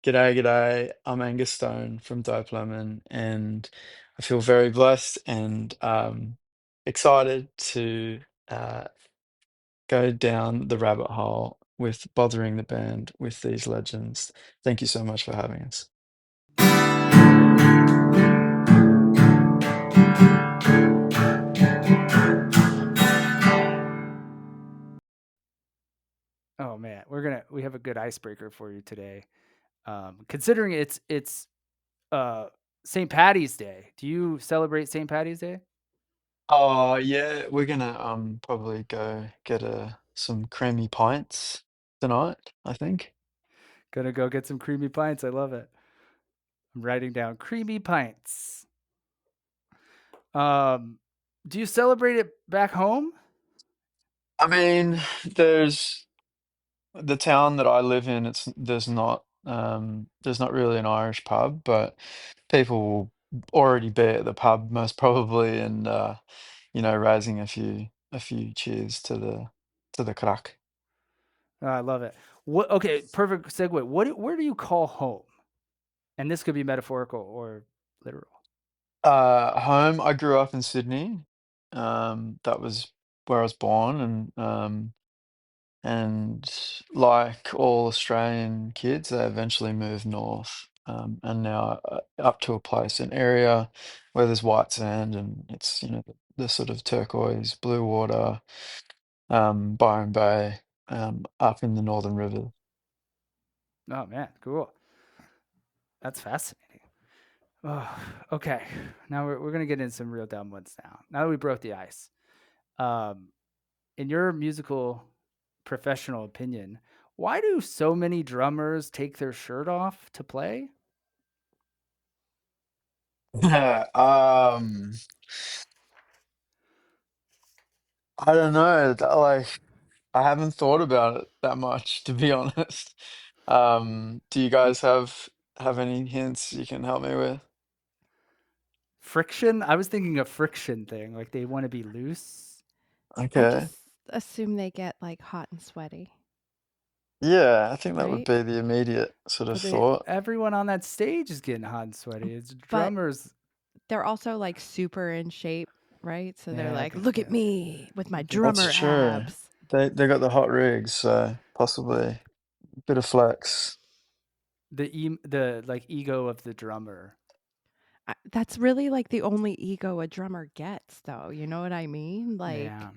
G'day, g'day. I'm Angus Stone from Dope Lemon, and I feel very blessed and excited to uh, go down the rabbit hole with bothering the band with these legends. Thank you so much for having us. Oh man, we have a good icebreaker for you today. Considering it's uh St. Patty's Day. Do you celebrate St. Patty's Day? Oh yeah, we're gonna probably go get some creamy pints tonight, I think. Gonna go get some creamy pints. I love it. I'm writing down creamy pints. Um, do you celebrate it back home? I mean, there's the town that I live in, it's there's not really an Irish pub, but people will already be at the pub most probably and raising a few cheers to the crack. Oh, I love it. What? Okay, perfect segue. Where do you call home? And this could be metaphorical or literal. Home, I grew up in Sydney. That was where I was born and like all Australian kids, they eventually moved north, and now up to a place, an area where there's white sand and it's, the sort of turquoise blue water, Byron Bay, up in the Northern Rivers. Oh man, cool. That's fascinating. Oh, okay. Now we're gonna get into some real dumb ones now. Now that we broke the ice. Um, in your musical professional opinion, why do so many drummers take their shirt off to play? Um, I don't know. Like, I haven't thought about it that much, to be honest. Do you guys have any hints you can help me with? Friction? I was thinking a friction thing, like they want to be loose, I Okay. just assume they get like hot and sweaty, Yeah, I think that would right? be the immediate sort of but they thought. everyone on that stage is getting hot and sweaty. It's But drummers. they're also like super in shape, right? So they're Yeah, like, look at yeah. me with my The That's drummer true. abs. They got the hot rigs, so possibly a bit of flex. the like ego of the drummer. That's really like the only ego a drummer gets, though. You know what I mean? Yeah. Like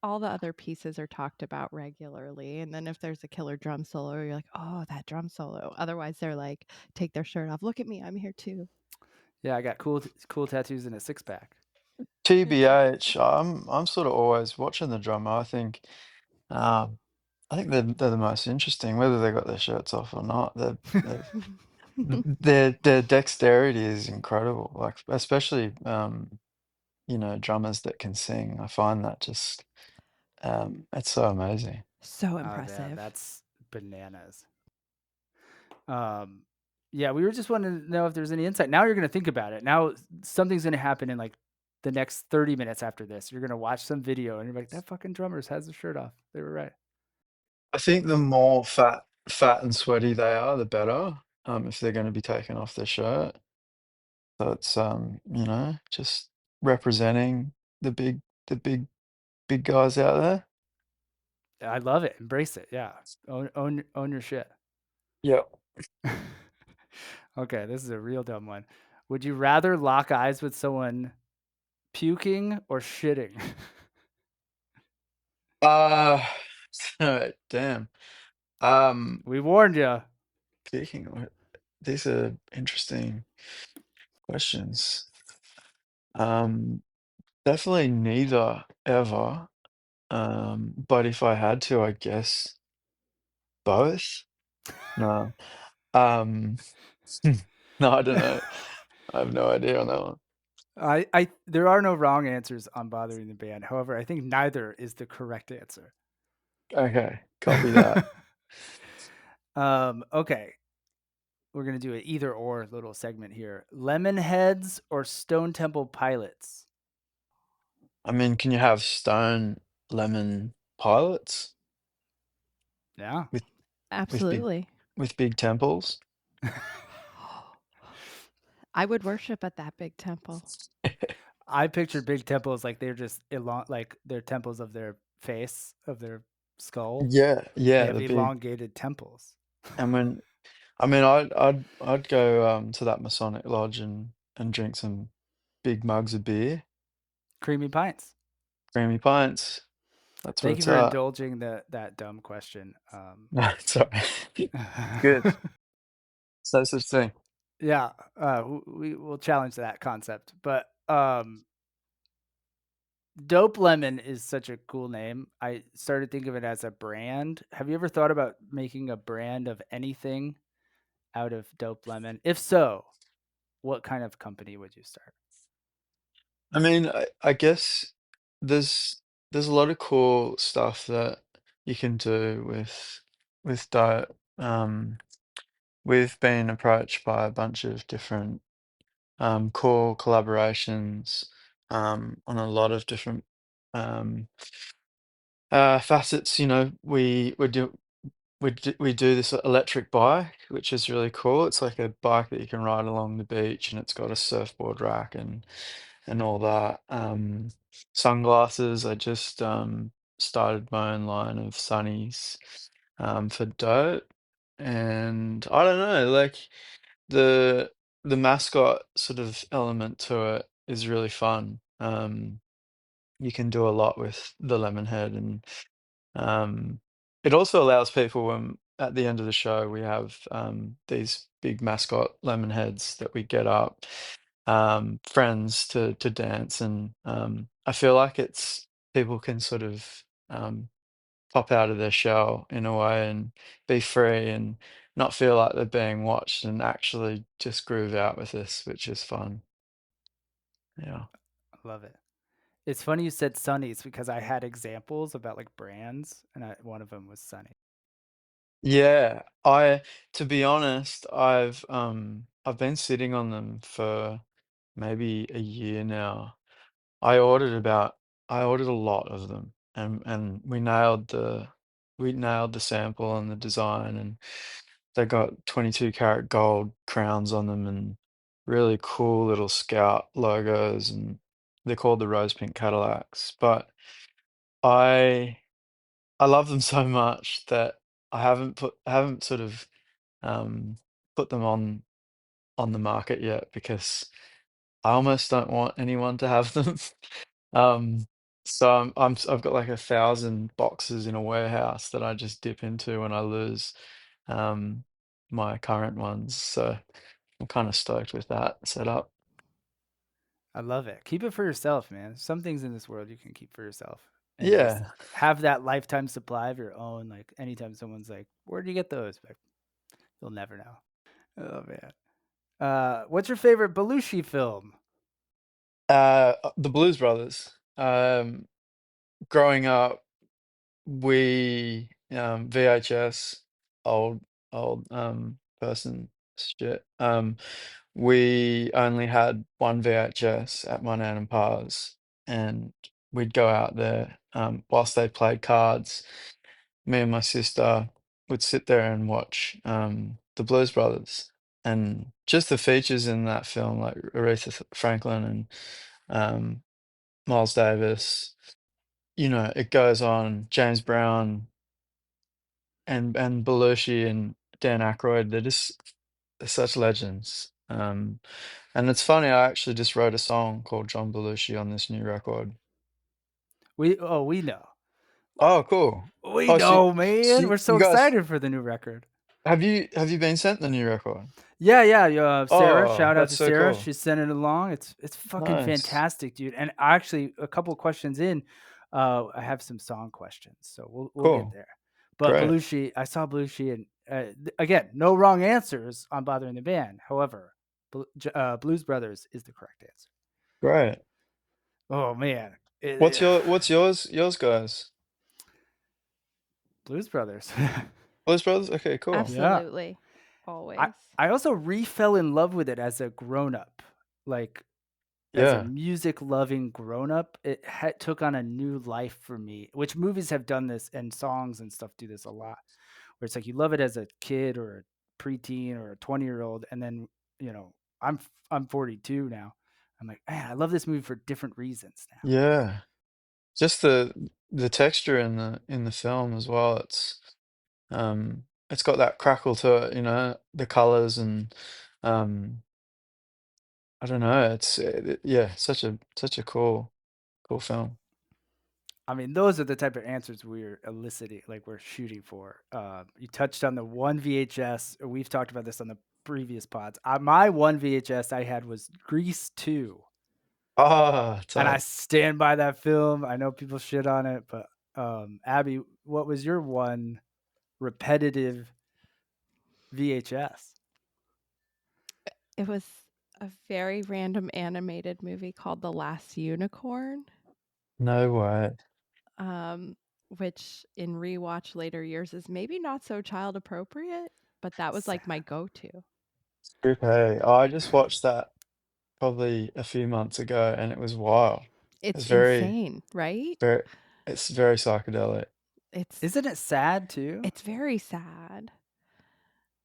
all the other pieces are talked about regularly, and then if there's a killer drum solo, you're like, oh, that drum solo. Otherwise, they're like, take their shirt off. Look at me, I'm here too. Yeah, I got cool tattoos and a six pack. TBH, I'm sort of always watching the drummer. Um I think they're the most interesting, whether they got their shirts off or not. Their dexterity is incredible. Like especially drummers that can sing. I find that just it's so amazing. So Oh yeah, impressive. that's bananas. Um, yeah, we were just wanting to know if there's any insight. Now you're gonna think about it. Now something's gonna happen in like the next 30 minutes after this. You're gonna watch some video and you're like, that fucking drummers has the shirt off. They were right. I think the more fat and sweaty they are, the better. If they're going to be taking off their shirt, so it's just representing the big the big big guys out there. I love it. Embrace it. Yeah. Own your shit. Yeah. Okay, this is a real dumb one. Would you rather lock eyes with someone puking or shitting? Uh, damn. Um, We warned you. Speaking of, these are interesting questions. Um, Definitely neither ever. But if I had to, I guess both. No. Um, no, I don't know. I have no idea on that one. I there are no wrong answers on bothering the band. However, I think neither is the correct answer. Okay, copy that. Okay. We're gonna do an either or little segment here. Lemonheads or Stone Temple Pilots? I mean, can you have Stone Lemon Pilots Yeah. with with big Absolutely. with big temples. I would worship at that big temple. I pictured big temples like they're just like they're temples of their face, of their skull. Yeah, They yeah, have the big. elongated temples. And when I mean, I'd go to that Masonic lodge and drink some big mugs of beer, Creamy pints. creamy pints. That's where Thank you it's for at. indulging that dumb question. No, sorry. It's good. It's no such thing. Yeah, we will challenge that concept. But Dope Lemon is such a cool name. I started thinking of it as a brand. Have you ever thought about making a brand of anything out of Dope Lemon? If so, what kind of company would you start? I mean, I guess there's a lot of cool stuff that you can do with diet. We've been approached by a bunch of different cool collaborations on a lot of different um, facets. You know, we do this electric bike, which is really cool. It's like a bike that you can ride along the beach, and it's got a surfboard rack and all that. Sunglasses. I just started my own line of sunnies for dope, and I don't know, like the the mascot sort of element to it is really fun. You can do a lot with the lemon head, and um, it also allows people when at the end of the show we have these big mascot lemon heads that we get up, friends to dance, and I feel like it's people can sort of pop out of their shell in a way and be free and not feel like they're being watched and actually just groove out with this, which is fun. Yeah. I love it. It's funny you said Sunnies because I had examples about like brands, and one of them was Sunny. Yeah, to be honest, I've been sitting on them for maybe a year now. I ordered about I ordered a lot of them, and we nailed the sample and the design, and they got 22 karat gold crowns on them and really cool little scout logos, and they're called the rose pink Cadillacs. But I I love them so much that I haven't sort of um, put them on the market yet because I almost don't want anyone to have them. Um, so I've got like 1,000 boxes in a warehouse that I just dip into when I lose um, my current ones. So I'm kind of stoked with that setup. I love it. Keep it for yourself, man. Some things in this world you can keep for yourself and just Yeah. have that lifetime supply of your own. Like anytime someone's like, "Where do you get those?" Like, you'll never know. Oh man. What's your favorite Belushi film? The Blues Brothers. Growing up, we VHS, old person shit. We only had one VHS at my nan and pa's, and we'd go out there whilst they played cards. Me and my sister would sit there and watch the Blues Brothers, and just the features in that film, like Aretha Franklin and um, Miles Davis. You know, it goes on. James Brown and Belushi and Dan Aykroyd, they're such legends. And it's funny, I actually just wrote a song called John Belushi on this new record. We know. Oh, cool. We Oh, know, so man. We're so you guys excited for the new record. have you been sent the new record? Yeah. Sarah, Oh, shout out that's to so Sarah. cool. She's sending it along. It's fucking Nice. fantastic, dude. And actually, a couple questions in, I have some song questions, so we'll get Cool. there. But Great. Belushi, I saw Belushi, and again, no wrong answers on bothering the band. However, Blues Brothers is the correct answer. Great. Oh man, What's yours guys? Blues Brothers. Blues Brothers? Okay, cool. Yeah. Absolutely. I Always. I also fell in love with it as a grown up. Like as a Yeah. music loving grown up, it took on a new life for me, which movies have done this and songs and stuff do this a lot, where it's like you love it as a kid or a preteen or a 20-year-old, and then I'm 42 now. I'm like, man, I love this movie for different reasons now. Yeah. Just the texture in the film as well. It's got that crackle to it, the colors and um I don't know, yeah, such a cool film. I mean, those are the type of answers we're eliciting, like we're shooting for. You touched on the one VHS. We've talked about this on the previous pods. My one VHS I had was Grease 2. Ah, And I tight. stand by that film. I know people shit on it, but Abby, what was your one repetitive VHS? It was a very random animated movie called The Last Unicorn, No way. um, which in rewatch later years is maybe not so child appropriate, but that was like my go-to. Group A. Oh, I just watched that probably a few months ago and it was wild. It's It's very, insane, right? very, it's very psychedelic. It's Isn't it sad too? it's very sad.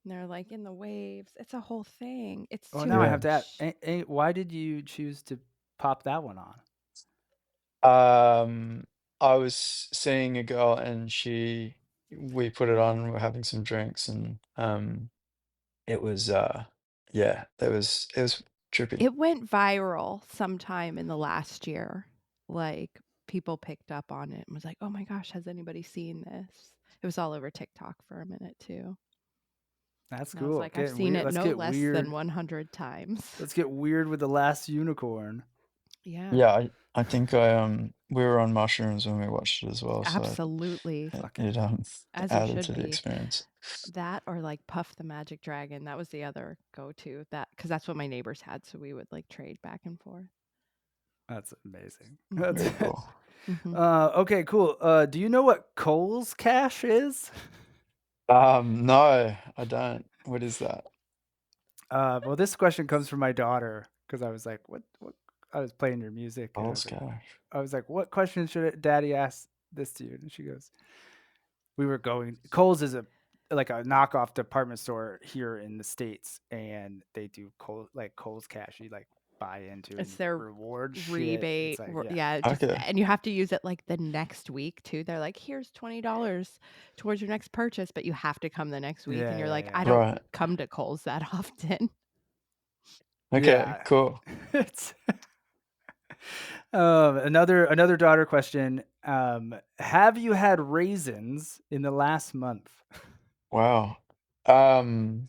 And they're like in the waves. It's a whole thing. It's Oh, too now I have Yeah. to ask, much. why did you choose to pop that one on? Um, I was seeing a girl and we put it on, we're having some drinks and it was yeah, it was trippy. It went viral sometime in the last year. Like people picked up on it and was like, "Oh my gosh, has anybody seen this?" It was all over TikTok for a minute too. That's And I was cool. like, "I've Getting seen weird. it Let's no get less than weird. 100 times." Let's get weird with The Last Unicorn. Yeah, Yeah, I think we were on mushrooms when we watched it as well, so absolutely. it, Fuck it yeah. um As you added should to the be. experience. That or like Puff the Magic Dragon. That was the other go-to. That because that's what my neighbors had, so we would like trade back and forth. That's amazing. That's Very cool. Hmm. okay, cool. Do you know what Cole's Cash is? No, I don't. What is that? Well, this question comes from my daughter because I was like, what? I was playing your music and Paul's cash. I was like, what question should Daddy ask this to you? And she goes, we were going. Kohl's is like a knockoff department store here in the States, and they do Kohl's Cash. You like buy into It's and their reward shit. It's rebate. like, yeah, Yeah, just Okay. and you have to use it like the next week too. They're like, "Here's $20 towards your next purchase," but you have to come the next week, and yeah, you're yeah, like, yeah, "I don't Right. come to Kohl's that often." Okay, yeah. cool. It's another daughter question. Have you had raisins in the last month? Wow. Um,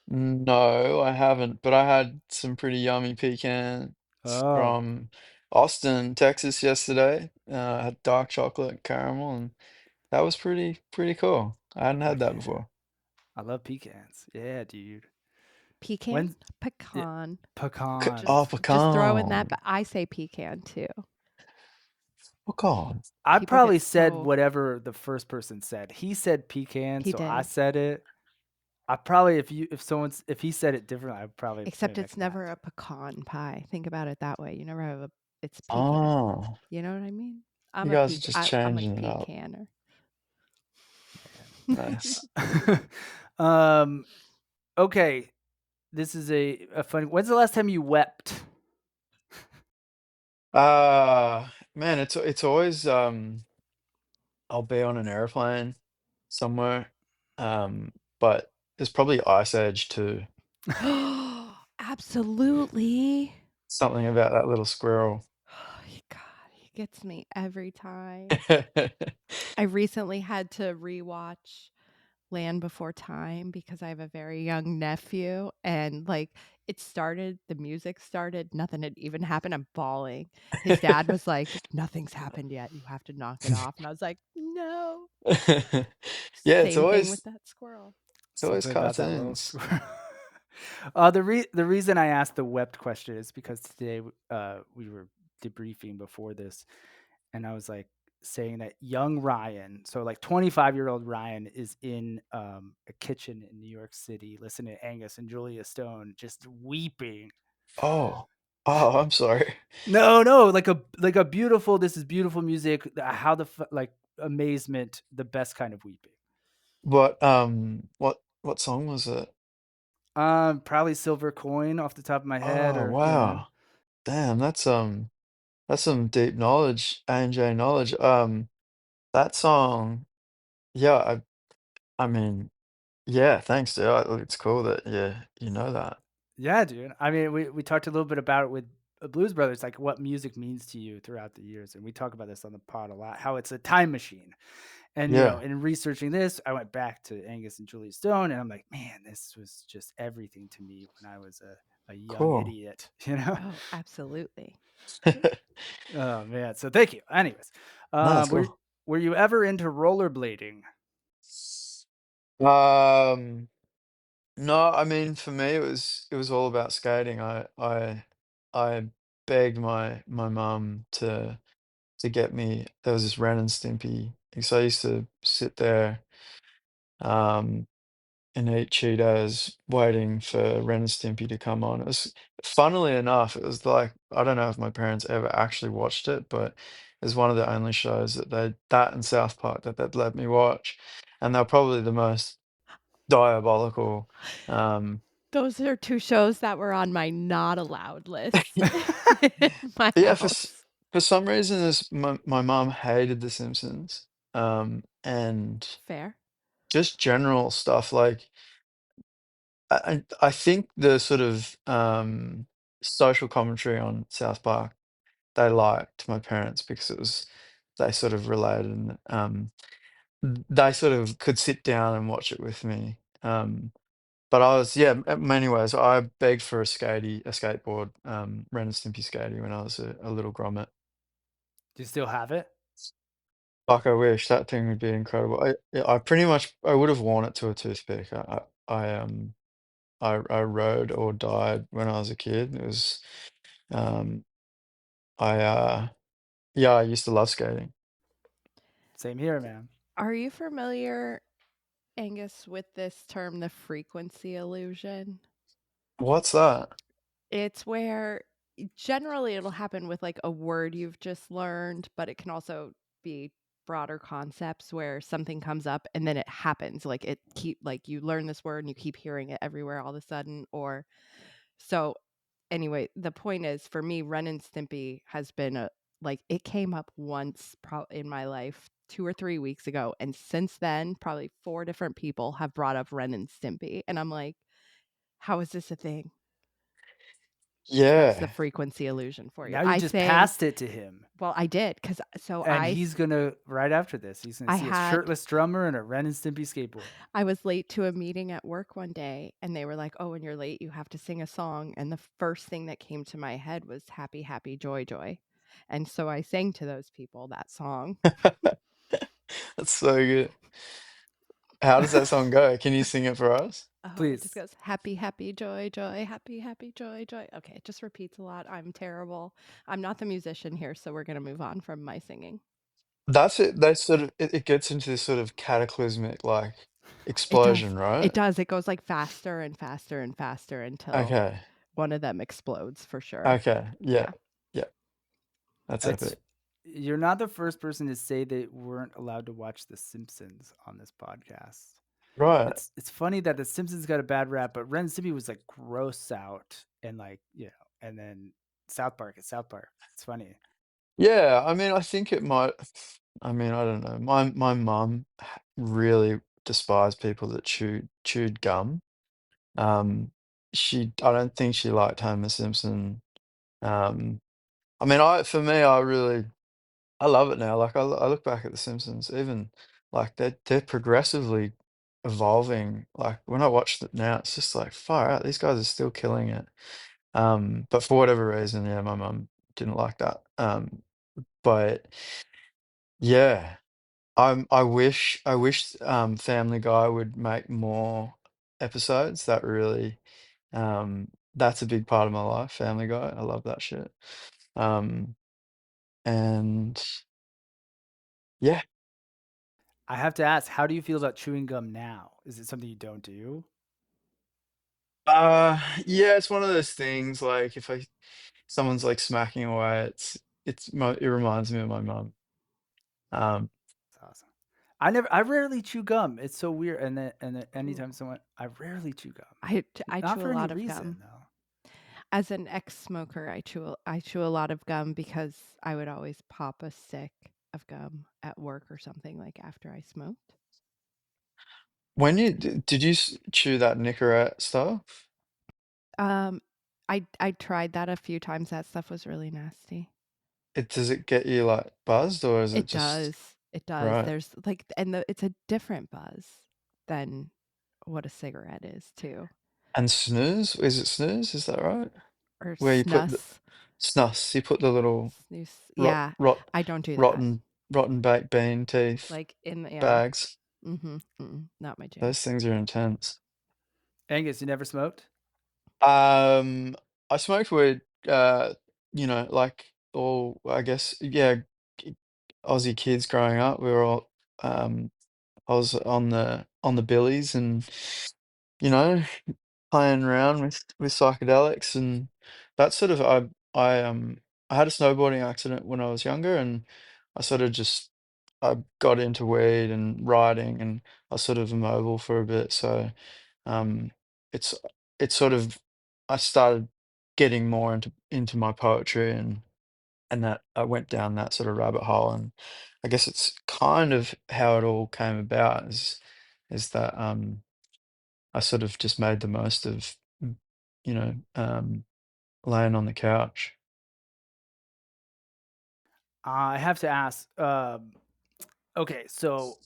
no, I haven't, but I had some pretty yummy pecans Oh, from Austin, Texas yesterday. I had dark chocolate caramel and that was pretty cool. I hadn't had fuck that yeah. before. I love pecans. Yeah, dude. Pecan, When yeah, pecan. pecan. Oh, Just throw in that, pecan. but I say pecan too. Pecan. I People get probably said so whatever the first person said. He said pecan, he so I did. said it. I probably if he said it differently, I would probably Except mimic it's that. never a pecan pie. Think about it that way. You never have a it's pecan. Oh, You know what I mean? you guys are just I'm a changing it up. pecaner. Nice. um. Okay, this is a funny. When's the last time you wept? Man, it's always I'll be on an airplane somewhere. But there's probably Ice Age too. Absolutely. Something about that little squirrel. God, he gets me every time. I recently had to rewatch Land Before Time because I have a very young nephew and like the music started, nothing had even happened. I'm bawling. His dad was like, "Nothing's happened yet. You have to knock it off." And I was like, "No." Yeah, Same thing with that squirrel. it's always Something about that little cartoons. squirrel. The reason I asked the wept question is because today we were debriefing before this, and I was like saying that young Ryan, so like 25-year-old Ryan, is in a kitchen in New York City listening to Angus and Julia Stone just weeping. Oh. Oh, I'm sorry. No, like a beautiful. This is beautiful music. How like amazement, the best kind of weeping. what song was it? Probably Silver Coin off the top of my head, Oh, or wow. Damn, that's some deep knowledge, AJ knowledge. That song, yeah, I mean, yeah, thanks, dude. It's cool that you know that. yeah, dude. I mean, we talked a little bit about it with Blues Brothers, like what music means to you throughout the years, and we talk about this on the pod a lot. How it's a time machine, and Yeah, in researching this, I went back to Angus and Julie Stone, and I'm like, man, this was just everything to me when I was a young cool. idiot, you know. Oh, absolutely. Oh man, so thank you. Anyways, No, it's were cool. were you ever into rollerblading? Um, no, I mean for me it was all about skating. I begged my mum to get me. There was this Ren and Stimpy because I used to sit there um and eat Cheetos waiting for Ren and Stimpy to come on. It was funnily enough, it was like I don't know if my parents ever actually watched it, but it was one of the only shows that they that and South Park that they'd let me watch. And they're probably the most diabolical. Um, Those are 2 shows that were on my not allowed list in my but yeah, house. for some reason, my mom hated The Simpsons, and Fair. just general stuff like I think the sort of social commentary on South Park they liked my parents because it was they sort of related and they sort of could sit down and watch it with me. But I was yeah, in many ways I begged for a skateboard, Ren and Stimpy skatey when I was a little grommet. Do you still have it? Fuck, I wish that thing would be incredible. Yeah, I pretty much I would have worn it to a toothpick. I rode or died when I was a kid. It was um I yeah, I used to love skating. Same here, man. Are you familiar, Angus, with this term, the frequency illusion? What's that? It's where generally it'll happen with like a word you've just learned, but it can also be broader concepts where something comes up and then it happens. Like it keep like you learn this word and you keep hearing it everywhere all of a sudden. Or so anyway, the point is for me, Ren and Stimpy has been a like it came up once in my life 2 or 3 weeks ago. And since then, probably 4 different people have brought up Ren and Stimpy. And I'm like, how is this a thing? That's the Yeah. frequency illusion for you. Now you I just sang passed it to him, well, I did because and he's gonna right after this. He's gonna I see a had shirtless drummer and a Ren and Stimpy skateboard. I was late to a meeting at work one day, and they were like, "Oh, when you're late, you have to sing a song." And the first thing that came to my head was "Happy, Happy, Joy, Joy," and so I sang to those people that song. That's so good. How does that song go? Can you sing it for us? Oh, it just Please. goes happy, happy, joy, joy, happy, happy, joy, joy. Okay, it just repeats a lot. I'm terrible. I'm not the musician here, so we're gonna move on from my singing. That's it. That sort of it gets into this sort of cataclysmic like It does. explosion, It right? does. It goes like faster and faster and faster until Okay. one of them explodes for sure. Okay. Yeah. Yeah. Yeah. That's It's epic. you're not the first person to say they weren't allowed to watch The Simpsons on this podcast. Right. It's funny that The Simpsons got a bad rap, but Ren and Stimpy was like gross out and like and then South Park is South Park. It's funny. Yeah, I mean, I think it might I mean, I don't know. My mum really despised people that chewed gum. Um, I don't think she liked Homer Simpson. Um, I mean, I for me, I love it now. Like I look back at The Simpsons, even like they're progressively evolving. Like when I watch it now, it's just like far out. These guys are still killing it. But for whatever reason, yeah, my mum didn't like that. But yeah, I wish Family Guy would make more episodes. That really that's a big part of my life, Family Guy. I love that shit. Um, and yeah. I have to ask, how do you feel about chewing gum now? Is it something you don't do? Yeah, it's one of those things, like, if someone's, like, smacking away, it reminds me of my mum. Um, It's awesome. I rarely chew gum. It's so weird. And then anytime someone, I rarely chew gum. I Not chew for a any lot of reason gum. though. As an ex-smoker, I chew a lot of gum because I would always pop a stick of gum at work or something like after I smoked. When you did you chew that Nicorette stuff? Um, I tried that a few times. That stuff was really nasty. Does it get you like buzzed or is it It just does. It does. right? There's like, and it's a different buzz than what a cigarette is too, And snooze? Is it snooze? Is that right? or Where you put the snus, snus, you put the little snus. rot, Yeah, rot, I don't do that. rotten, rotten baked bean teeth Like in the, yeah. bags. Not my jam. Those things are intense. Angus, you never smoked? Um, I smoked weed, like all, I guess, yeah, k- Aussie kids growing up. We were all, I was on the billies and, you know, playing around with psychedelics and that sort of I had a snowboarding accident when I was younger and I sort of just I got into weed and riding and I was sort of immobile for a bit. So um it's it's sort of I started getting more into my poetry and that I went down that sort of rabbit hole and I guess it's kind of how it all came about is that I sort of just made the most of, you know, laying on the couch. I have to ask. Okay, so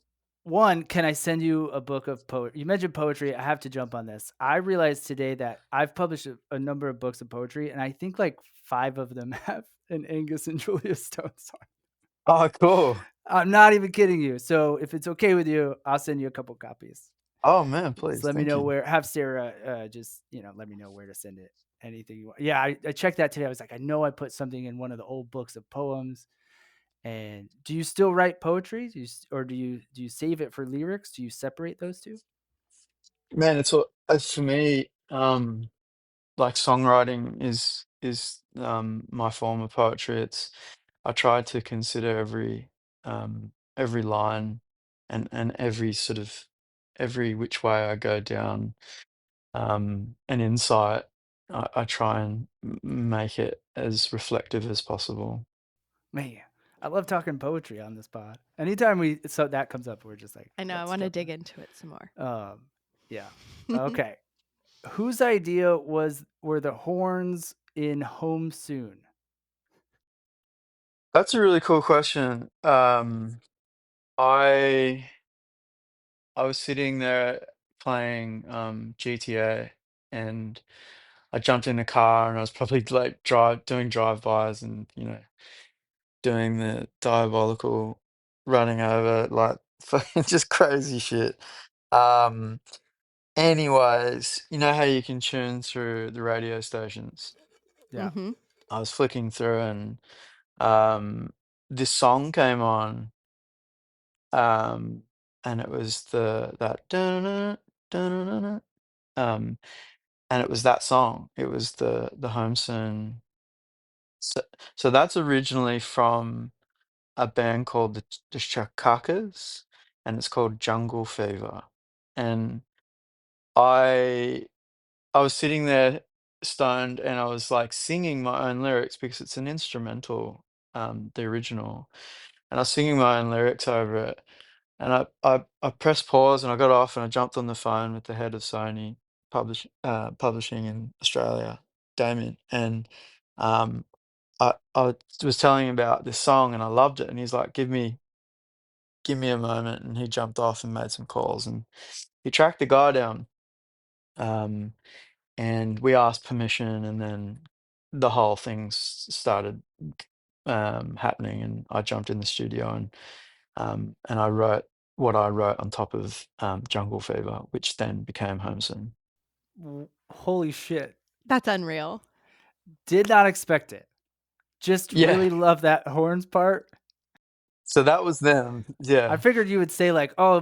one, can I send you a book of poetry? You mentioned poetry. I have to jump on this. I realized today that I've published a number of books of poetry, and I think like 5 of them have an Angus and Julia Stone song. Oh, cool. I'm not even kidding you. So if it's okay with you, I'll send you a couple copies. Oh man, Just please, let me thank know you. where. Have Sarah just let me know where to send it. Anything you want. Yeah, I checked that today. I was like, I know I put something in one of the old books of poems. And do you still write poetry? Or do you save it for lyrics? Do you separate those two? Man, it's all for me. Like songwriting is my form of poetry. It's I try to consider every line and every sort of every which way I go down an insight. I try and make it as reflective as possible. Man, I love talking poetry on this pod. Anytime that comes up, we're just like, I know. I let's want to jump dig into it some more. in. Yeah. Okay. Whose idea were the horns in Home Soon? That's a really cool question. I I was sitting there playing GTA and I jumped in the car and I was probably like doing drive-bys and doing the diabolical running over like just crazy shit. Um anyways, you know how you can tune through the radio stations? Yeah. Mm-hmm. I was flicking through and this song came on. Um, and it was that dun dun um, and it was that song. It was the Home Soon. So, so that's originally from a band called the Chakakas, and it's called Jungle Fever. And I I was sitting there stoned, and I was like singing my own lyrics because it's an instrumental, the original, and I was singing my own lyrics over it. And I pressed pause and I got off and I jumped on the phone with the head of Sony publishing in Australia, Damien, and um, I was telling him about this song and I loved it, and he's like, "Give me a moment," and he jumped off and made some calls and he tracked the guy down, um, and we asked permission, and then the whole thing started happening, and I jumped in the studio and I wrote what I wrote on top of Jungle Fever, which then became Home Soon. Holy shit. That's unreal. Did not expect it. Just Yeah, really love that horns part. so that was them. I Yeah, figured you would say like, "Oh,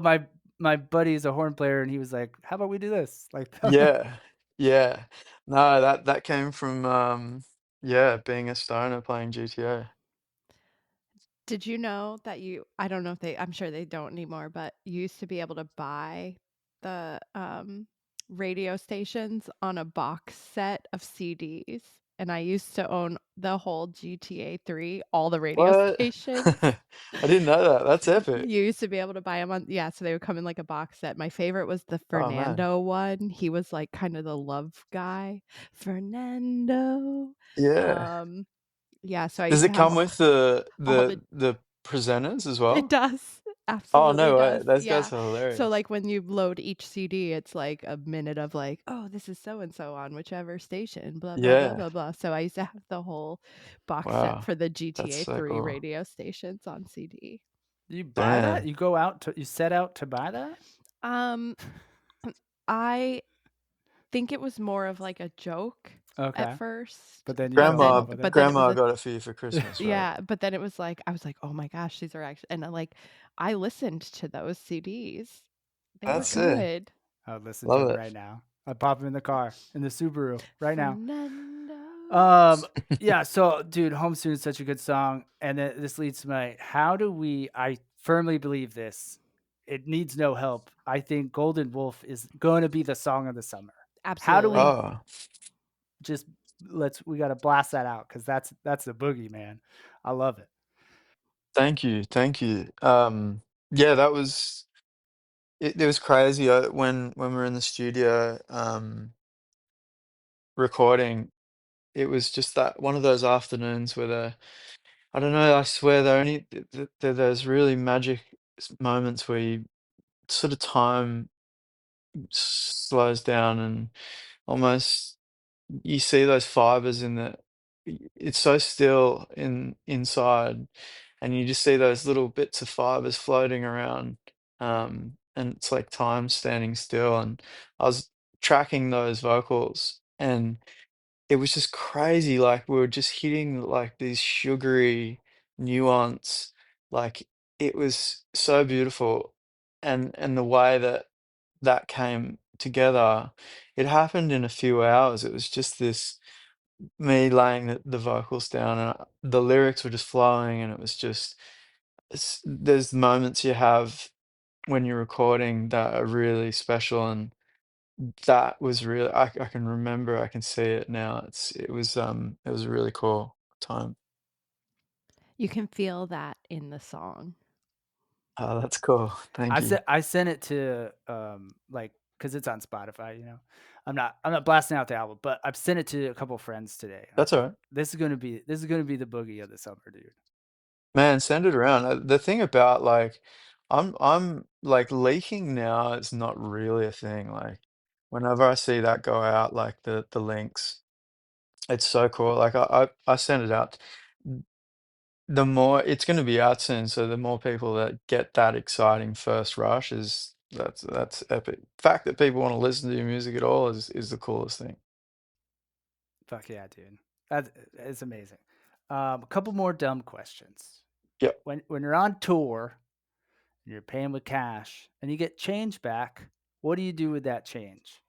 my buddy is a horn player," and he was like, "How about we do this?" Like, yeah, yeah. No, that came from yeah, being a stoner playing GTA. Did you know that I don't know if I'm sure they don't anymore, but you used to be able to buy the, radio stations on a box set of CDs, and I used to own the whole GTA 3, all the radio What? stations. I didn't know that. That's epic. You used to be able to buy them on, yeah, so they would come in like a box set. My favorite was the Oh man. Fernando one. He was like kind of the love guy. Fernando. Yeah. Um, yeah, so I Does used to it have come with the all the the presenters as it well? does. Oh, Absolutely no way. does. Those Yeah. guys are So, hilarious. like, when you load each CD, it's like a minute of like, "Oh, this is so and so on whichever station, blah, blah, blah, Yeah. blah, blah." So I used to have the whole box set Wow. for the That's GTA so 3 cool. radio stations on CD. You buy that? Damn. You set out to buy that? Um, I think it was more of like a joke at Okay. first, But then you but fell in Grandma love then with it. but then it was grandma a got it for you for Christmas, right? yeah, but then it was like I was like, "Oh my gosh, these are actually," and I listened to those CDs. They were That's Bro, it. good. I would listen to Love them it. right now. I'd pop them in the car, in the Subaru, right now. Fernando. Um, yeah, so dude, Home Soon is such a good song. And then this leads to I firmly believe this. It needs no help. I think Golden Wolf is going to be the song of the summer. How do we Absolutely. Oh, just we got to blast that out cuz that's the boogie, man. I love it. thank you. Thank you. Yeah, that was it was crazy, when we were in the studio, recording, it was just that one of those afternoons where I don't know, I swear they're only there's really magic moments where you sort of time slows down and almost you see those fibers in it's so still inside and you just see those little bits of fibers floating around, and it's like time standing still, and I was tracking those vocals and it was just crazy, like, we were just hitting, like, these sugary nuance, like, it was so beautiful, and the way that that came together, it happened in a few hours, it was just this me laying the vocals down, and the lyrics were just flowing, and it was just there's moments you have when you're recording that are really special, and that was really I can remember, I can see it now. It was a really cool time. You can feel that in the song. Oh, that's cool. Thank you. I sent it to like cuz it's on Spotify, you know. I'm not blasting out the album, but I've sent it to a couple friends today. I was That's like, alright. this is going to be the boogie of the summer, dude. Man, send it around. The thing about, like, like, leaking now is not really a thing, like, whenever I see that go out, like, the links, it's so cool, like, I send it out. The more it's gonna be out soon, so the more people that get that exciting first rush is that's epic. Fact that people wanna listen to your music at all is the coolest thing. Fuck yeah, dude. That is amazing. A couple more dumb questions. Yep. When you're on tour and you're paying with cash and you get change back, what do you do with that change?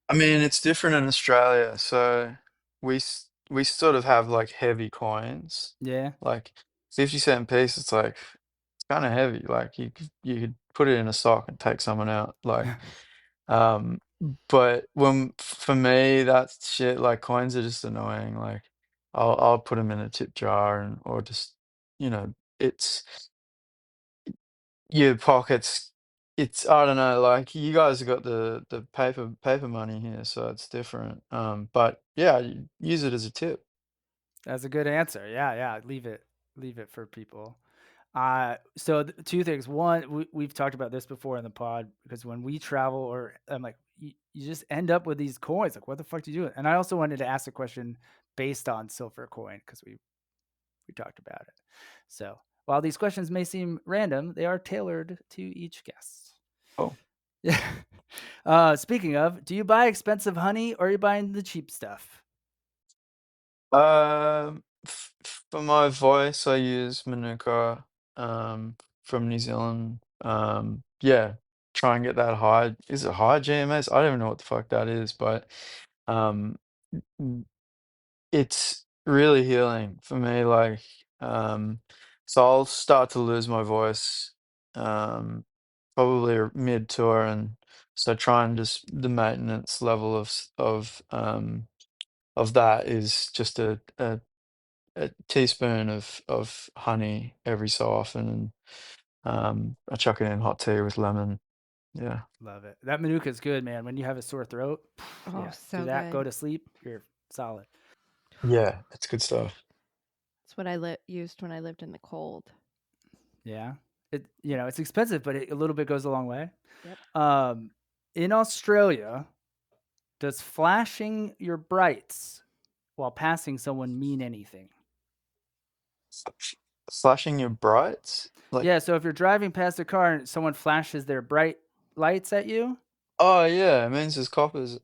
I mean, it's different in Australia, so we sort of have, like, heavy coins, Yeah, like, 50-cent piece, it's like, it's kinda heavy, like, you could put it in a sock and take someone out, like, um, but for me, that shit, like, coins are just annoying, like, I'll put them in a tip jar or just, it's your pockets, it's I don't know, like, you guys have got the paper money here, so it's different, but yeah, use it as a tip. that's a good answer. Yeah, yeah. Leave it for people. So two things. One, we've talked about this before in the pod because when we travel, or I'm like, you just end up with these coins. Like, what the fuck do you do? And I also wanted to ask a question based on silver coin because we talked about it. So while these questions may seem random, they are tailored to each guest. Oh. Yeah. Speaking of, do you buy expensive honey or are you buying the cheap stuff? For my voice, I use Manuka, from New Zealand. Yeah, try and get that high. Is it high GMS? I don't even know what the fuck that is, but um, n- it's really healing for me. Like, So I'll start to lose my voice, probably mid-tour, and so try and just the maintenance level of that is just a teaspoon of honey every so often, and I chuck it in hot tea with lemon. Yeah. Love it. That Manuka's good, man. When you have a sore throat, Oh, yeah, do so that. Go good. to sleep. You're solid. Yeah, it's good stuff. It's what I used when I lived in the cold. Yeah, it's expensive, but a little bit goes a long way. Yep. In Australia, does flashing your brights while passing someone mean anything? Flashing your brights? Like, Yeah, so if you're driving past a car and someone flashes their bright lights at you, oh yeah, it means there's coppers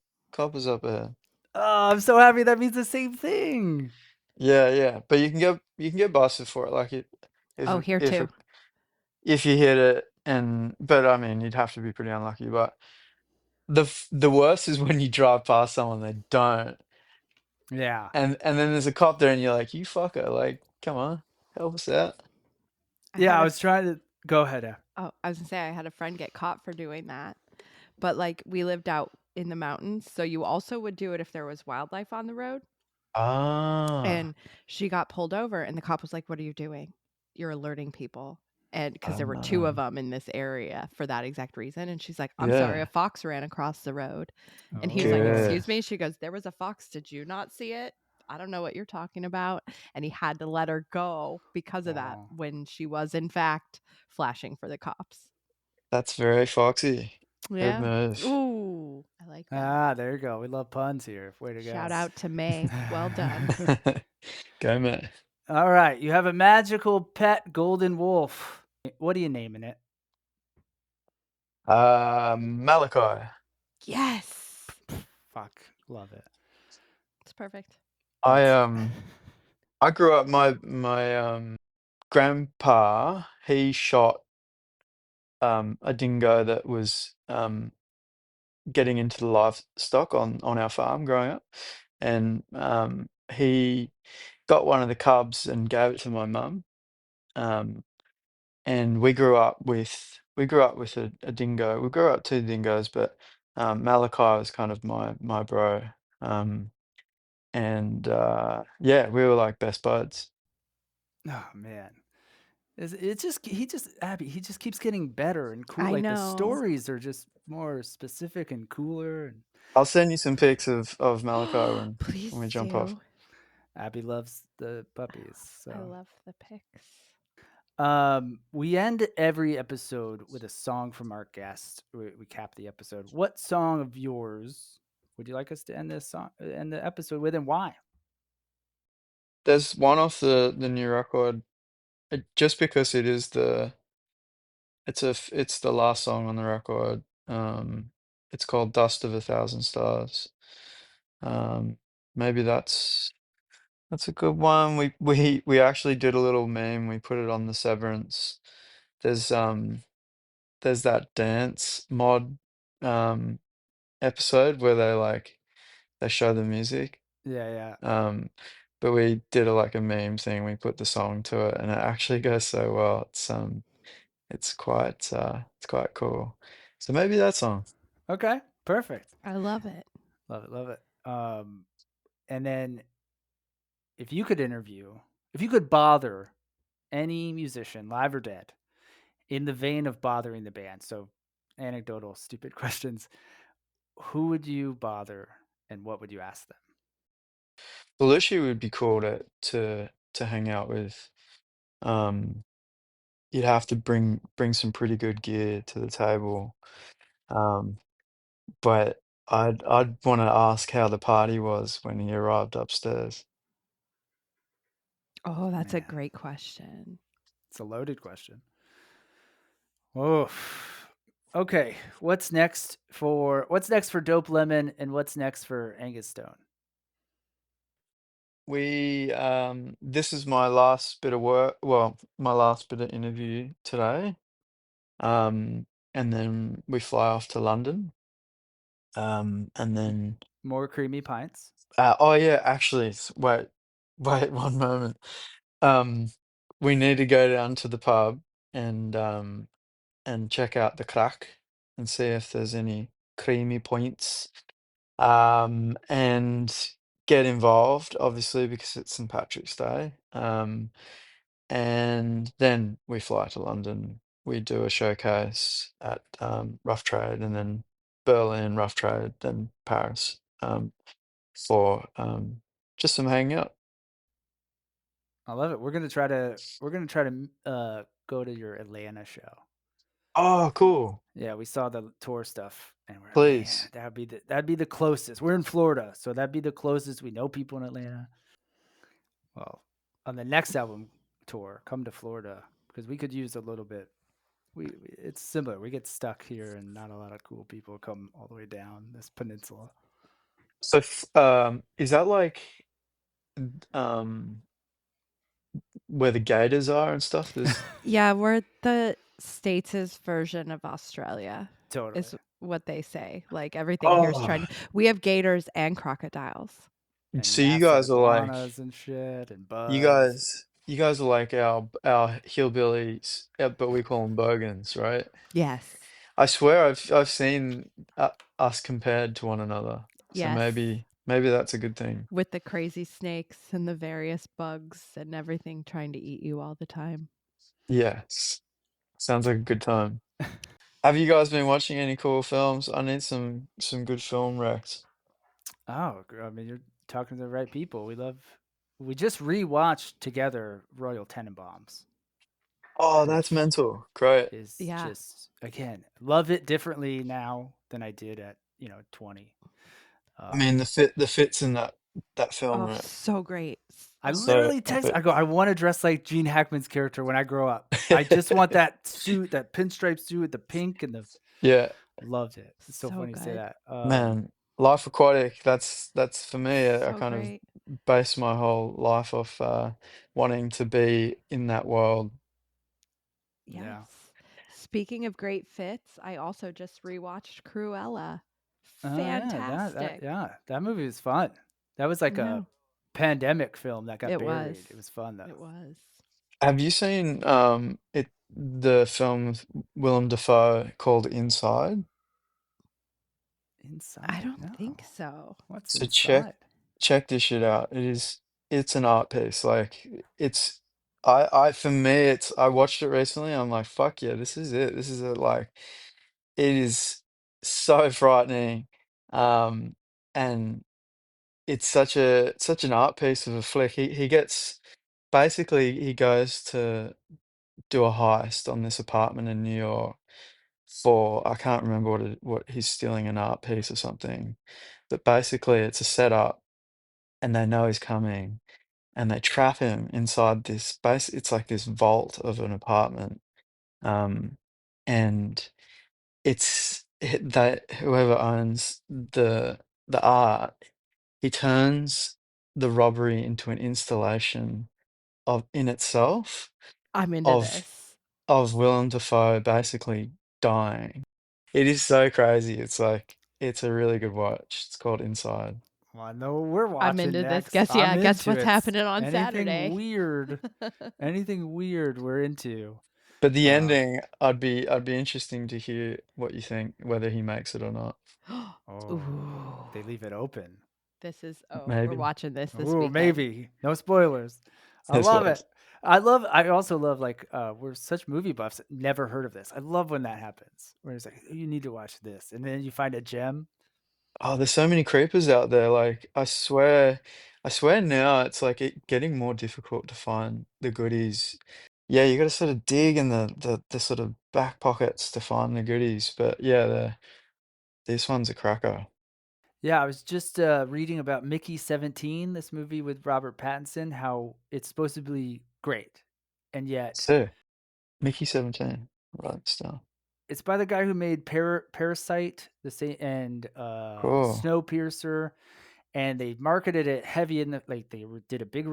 up ahead. oh, I'm so happy that means the same thing. Yeah, yeah, but you can get busted for it. Like it, Oh, here if too. it, if you hit it, but I mean, you'd have to be pretty unlucky. But the worst is when you drive past someone they don't, Yeah. and then there's a cop there, and you're like, you fucker, like, come on, help us out. I Yeah, had I a was trying to go ahead. I was gonna say I had a friend get caught for doing that. But like we lived out in the mountains, so you also would do it if there was wildlife on the road. Ah, And she got pulled over and the cop was like, "What are you doing? You're alerting people." And because there were two of um, them in this area for that exact reason. And she's like, "I'm sorry, a yeah, fox ran across the road." And he was like, Oh, good. "Excuse me?" She goes, "There was a fox. Did you not see it? I don't know what you're talking about." And he had to let her go because of that oh. when she was in fact flashing for the cops. That's very foxy. Good Yeah. move. Ooh, I like that. Ah, there you go. We love puns here. Way to go. Shout out to May. Well done. Go, mate. All right, you have a magical pet golden wolf. What are you naming it? Malachi. Yes. Fuck, love it. It's perfect. I That's I grew up my grandpa, he shot a dingo that was getting into the livestock on our farm growing up, and he got one of the cubs and gave it to my mum. Um, and we grew up with a dingo. We grew up 2 dingoes, but Malachi was kind of my bro. Um, and yeah, we were like best buds. oh man. It's just he just Abby, he just keeps getting better and cool. I Like the know. stories are just more specific and cooler. And I'll send you some pics of Malachi when we Please jump off. do. Abby loves the puppies. I So love the pics. we end every episode with a song from our guest. We cap the episode. What song of yours would you like us to end the episode with, and why? There's one off the new record, just because it's the last song on the record. It's called "Dust of a Thousand Stars." Um, maybe that's a good one. We actually did a little meme. We put it on the Severance. There's um there's that dance mod um episode where they show the music. Yeah, yeah. Um, but we did like a meme thing. We put the song to it, and it actually goes so well. It's quite cool. So maybe that song. Okay, perfect. I love it. Love it, love it. And then if you could bother any musician, live or dead, in the vein of bothering the band, so anecdotal, stupid questions, who would you bother and what would you ask them? Belushi would be cool to hang out with. Um, you'd have to bring some pretty good gear to the table. Um, but I'd want to ask how the party was when he arrived upstairs. Oh, that's a Man, great question. it's a loaded question. Oh, okay. What's next for Dope Lemon and what's next for Angus Stone? This is my last bit of work, well, my last bit of interview today. Um, and then we fly off to London. And then More creamy pints. oh yeah, actually, wait, one moment. Um, we need to go down to the pub and check out the crack and see if there's any creamy points. And get involved, obviously, because it's St. Patrick's Day. And then we fly to London. We do a showcase at Rough Trade, and then Berlin, Rough Trade, then Paris, for just some hanging out. I love it. We're gonna try to go to your Atlanta show. Oh, cool. Yeah, we saw the tour stuff, and we're like, man, Please. that'd be the closest. We're in Florida, so that'd be the closest. We know people in Atlanta. Well, on the next album tour, come to Florida because we could use a little bit. It's similar. We get stuck here, and not a lot of cool people come all the way down this peninsula. So, is that like um where the gators are and stuff? There's Yeah, we're the States' version of Australia, Totally. is what they say. Like everything here is oh, trying to. We have gators and crocodiles. And so you massive guys are like iguanas and shit, and you bugs. guys you guys are like our hillbillies, but we call them bogans, right? Yes. I swear I've seen us compared to one another. So Yes. maybe that's a good thing. With the crazy snakes and the various bugs and everything trying to eat you all the time. Yes. Sounds like a good time. Have you guys been watching any cool films? I need some good film recs. Oh, I mean, you're talking to the right people. We just rewatched together Royal Tenenbaums, Oh, that's which mental. Great. is Yeah. just, again, love it differently now than I did at 20. I mean, Um, the fits in that film, Oh, right? so great. I So So literally text. I epic. go, I want to dress like Gene Hackman's character when I grow up. I just want that suit, that pinstripe suit with the pink and the. Yeah, Loved it. It's so so funny you say good. that. man. Life Aquatic, that's for me. I So kind of great. base my whole life off wanting to be in that world. Yes. Yeah. Speaking of great fits, I also just rewatched Cruella. Oh yeah, that Fantastic. yeah, that movie was fun. That was like I a know. pandemic film that got It was. buried. It was fun though. It was. Have you seen the film with Willem Dafoe called Inside? I Inside? don't think No. so. What's So check inside? check this shit out. It's an art piece. Like it's I for me it's I watched it recently. I'm like, fuck yeah, this is it. This is it. Like it is so frightening. And it's such an art piece of a flick. He gets basically he goes to do a heist on this apartment in New York for I can't remember what he's stealing an art piece or something. But basically it's a setup and they know he's coming and they trap him inside this it's like this vault of an apartment. Um and that whoever owns the art, he turns the robbery into an installation of in itself I'm into of this. Willem Dafoe basically dying. It is so crazy. It's like it's a really good watch. It's called Inside. Well, I know what we're I'm watching into this. next. Guess I'm yeah, guess into what's it. happening on Anything Saturday. weird, anything weird, we're into. But the Um, ending, I'd be interesting to hear what you think, whether he makes it or not. oh, Ooh. they leave it open. We're Maybe. watching this Ooh, weekend. maybe. No spoilers. I That's love what. it. I also love like we're such movie buffs, never heard of this. I love when that happens. Where it's like, you need to watch this. And then you find a gem. Oh, there's so many creepers out there. Like I swear now it's like getting more difficult to find the goodies. Yeah, you got to sort of dig in the sort of back pockets to find the goodies. But yeah, this one's a cracker. Yeah, I was just reading about Mickey 17, this movie with Robert Pattinson, how it's supposed to be great. And yet So, Mickey 17, right stuff. it's by the guy who made Parasite, the same, and Cool. Snowpiercer, and they marketed it heavy in the like did a big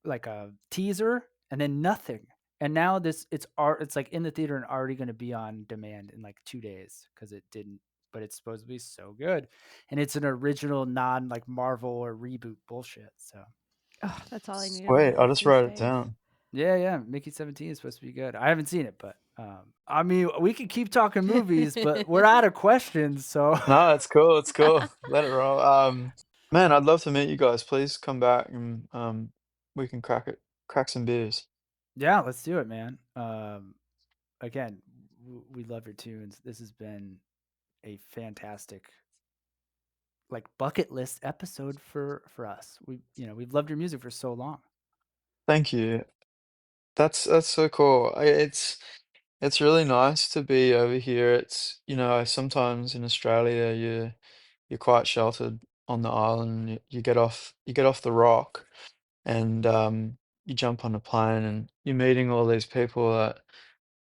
like a teaser and then nothing. And now it's like in the theater and already going to be on demand in like 2 days cuz it didn't, but it's supposed to be so good. And it's an original non like Marvel or reboot bullshit. So, Oh, that's all I need in my Wait, I life just these wrote it days. down. Yeah, yeah. Mickey 17 is supposed to be good. I haven't seen it, but I mean, we could keep talking movies, but we're out of questions. So No, it's cool. It's cool. Let it roll. Man, I'd love to meet you guys. Please come back and we can crack some beers. yeah, let's do it, man. Again, we love your tunes. This has been a fantastic like bucket list episode for us. We've loved your music for so long. Thank you. That's so cool. It's really nice to be over here. It's, sometimes in Australia you're quite sheltered on the island. You get off the rock and you jump on a plane and you're meeting all these people that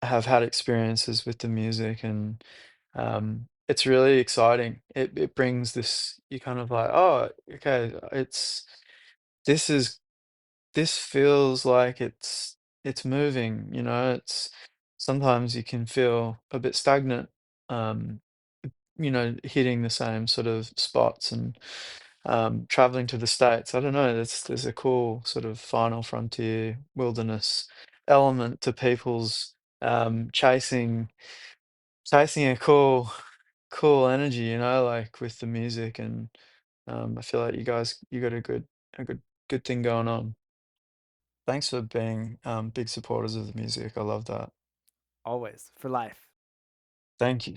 have had experiences with the music and it's really exciting. It brings this you kind of like, oh, okay, this is this feels like it's moving, it's sometimes you can feel a bit stagnant, um, hitting the same sort of spots and traveling to the States. I don't know, there's a cool sort of final frontier wilderness element to people's chasing a cool energy, like with the music and I feel like you got a good thing going on. Thanks for being big supporters of the music. I love that. Always for life. Thank you.